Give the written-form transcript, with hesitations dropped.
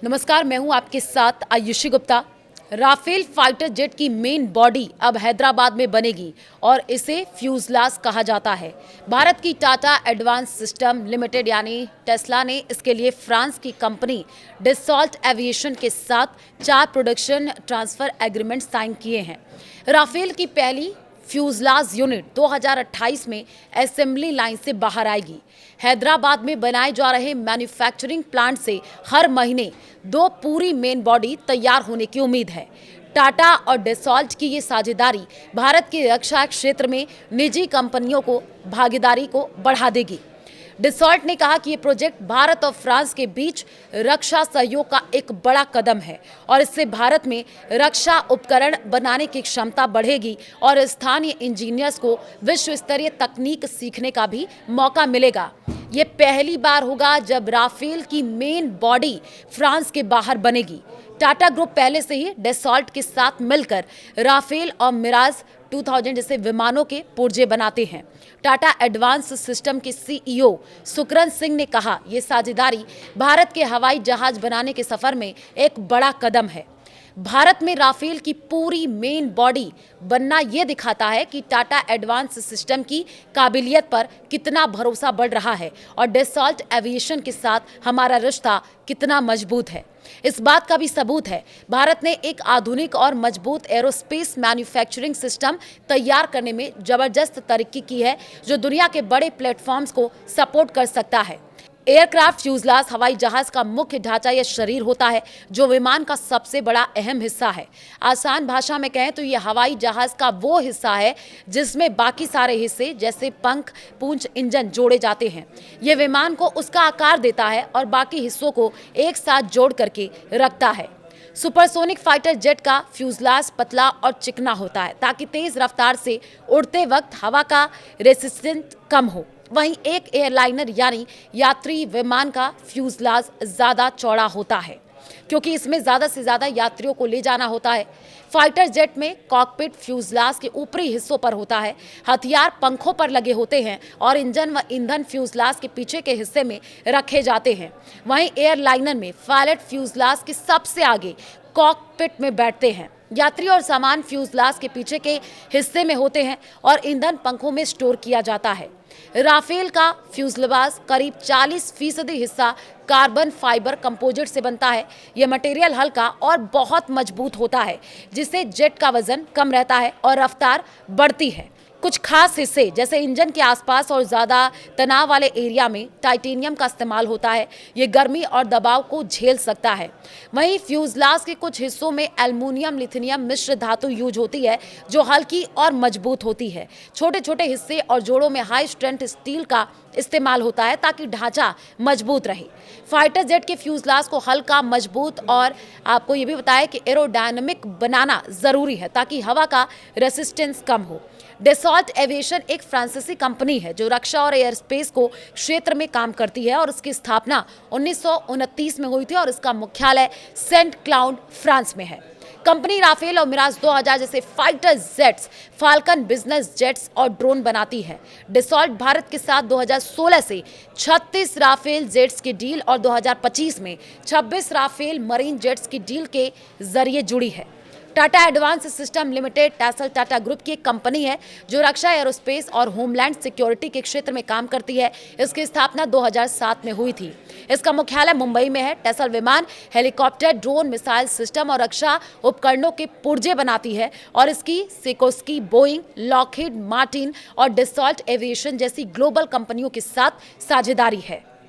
नमस्कार, मैं हूं आपके साथ Ayushi Gupta. Rafale fighter jet की मेन बॉडी अब हैदराबाद में बनेगी और इसे फ्यूजलाज कहा जाता है। भारत की टाटा एडवांस सिस्टम लिमिटेड यानी टेस्ला ने इसके लिए फ्रांस की कंपनी डसॉल्ट एविएशन के साथ 4 प्रोडक्शन ट्रांसफर एग्रीमेंट साइन किए हैं। राफेल की पहली फ्यूजलाज यूनिट 2028 में असेंबली लाइन से बाहर आएगी। हैदराबाद में बनाए जा रहे मैन्युफैक्चरिंग प्लांट से हर महीने 2 पूरी मेन बॉडी तैयार होने की उम्मीद है। टाटा और डसॉल्ट की ये साझेदारी भारत के रक्षा क्षेत्र में निजी कंपनियों को भागीदारी को बढ़ा देगी। डसॉल्ट ने कहा कि ये प्रोजेक्ट भारत और फ्रांस के बीच रक्षा सहयोग का एक बड़ा कदम है और इससे भारत में रक्षा उपकरण बनाने की क्षमता बढ़ेगी और स्थानीय इंजीनियर्स को विश्व स्तरीय तकनीक सीखने का भी मौका मिलेगा। ये पहली बार होगा जब राफेल की मेन बॉडी फ्रांस के बाहर बनेगी। टाटा ग्रुप पहले से ही डसॉल्ट के साथ मिलकर राफेल और मिराज 2000 जैसे विमानों के पुर्जे बनाते हैं। टाटा एडवांस सिस्टम के सीईओ सुकरन सिंह ने कहा, ये साझेदारी भारत के हवाई जहाज बनाने के सफर में एक बड़ा कदम है। भारत में राफेल की पूरी मेन बॉडी बनना यह दिखाता है कि टाटा एडवांस सिस्टम की काबिलियत पर कितना भरोसा बढ़ रहा है और डसॉल्ट एविएशन के साथ हमारा रिश्ता कितना मजबूत है। इस बात का भी सबूत है भारत ने एक आधुनिक और मजबूत एरोस्पेस मैन्युफैक्चरिंग सिस्टम तैयार करने में जबरदस्त तरक्की की है, जो दुनिया के बड़े प्लेटफॉर्म्स को सपोर्ट कर सकता है। एयरक्राफ्ट फ्यूजलाज हवाई जहाज का मुख्य ढांचा या शरीर होता है, जो विमान का सबसे बड़ा अहम हिस्सा है। आसान भाषा में कहें तो यह हवाई जहाज का वो हिस्सा है जिसमें बाकी सारे हिस्से जैसे पंख, पूंछ, इंजन जोड़े जाते हैं। यह विमान को उसका आकार देता है और बाकी हिस्सों को एक साथ जोड़ करके रखता है। सुपरसोनिक फाइटर जेट का फ्यूजलाज पतला और चिकना होता है ताकि तेज रफ्तार से उड़ते वक्त हवा का रेसिस्टेंस कम हो। वहीं एक एयरलाइनर यानी यात्री विमान का फ्यूजलाज ज़्यादा चौड़ा होता है क्योंकि इसमें ज़्यादा से ज़्यादा यात्रियों को ले जाना होता है। फाइटर जेट में कॉकपिट फ्यूजलाज के ऊपरी हिस्सों पर होता है, हथियार पंखों पर लगे होते हैं और इंजन व ईंधन फ्यूजलाज के पीछे के हिस्से में रखे जाते हैं। वहीं एयरलाइनर में पायलट फ्यूजलाज के सबसे आगे कॉकपिट में बैठते हैं। यात्री और सामान फ्यूजलाज के पीछे के हिस्से में होते हैं और ईंधन पंखों में स्टोर किया जाता है। राफेल का फ्यूजलाज करीब 40% हिस्सा कार्बन फाइबर कंपोजिट से बनता है। यह मटेरियल हल्का और बहुत मजबूत होता है, जिससे जेट का वजन कम रहता है और रफ्तार बढ़ती है। कुछ खास हिस्से जैसे इंजन के आसपास और ज़्यादा तनाव वाले एरिया में टाइटेनियम का इस्तेमाल होता है। ये गर्मी और दबाव को झेल सकता है। वहीं फ्यूजलाज के कुछ हिस्सों में एल्युमिनियम लिथियम मिश्र धातु यूज होती है, जो हल्की और मजबूत होती है। छोटे छोटे हिस्से और जोड़ों में हाई स्ट्रेंथ स्टील का इस्तेमाल होता है ताकि ढांचा मजबूत रहे। फाइटर जेट के फ्यूजलाज को हल्का, मजबूत और आपको ये भी बताया कि एरोडायनामिक बनाना ज़रूरी है ताकि हवा का रेसिस्टेंस कम हो। डसॉल्ट एविएशन एक फ्रांसीसी कंपनी है जो रक्षा और एयरस्पेस को क्षेत्र में काम करती है और उसकी स्थापना 1929 में हुई थी और इसका मुख्यालय सेंट क्लाउड फ्रांस में है। कंपनी राफेल और मिराज 2000 जैसे fighter jets, falcon business jets और ड्रोन बनाती है। डसॉल्ट भारत के साथ 2016 से 36 राफेल जेट्स की डील और 2025 में 26 राफेल मरीन जेट्स की डील के जरिए जुड़ी है। Tata advance system limited Tesla Tata group की एक कंपनी है जो रक्षा, एरोस्पेस और होमलैंड सिक्योरिटी के क्षेत्र में काम करती है। इसकी स्थापना 2007 में हुई थी। इसका मुख्यालय मुंबई में है। टेस्ला विमान, हेलीकॉप्टर, ड्रोन, मिसाइल सिस्टम और रक्षा उपकरणों के पुर्जे बनाती है और इसकी सिकोस्की, बोइंग, लॉकहीड मार्टिन और डसॉल्ट एविएशन जैसी ग्लोबल कंपनियों के साथ साझेदारी है।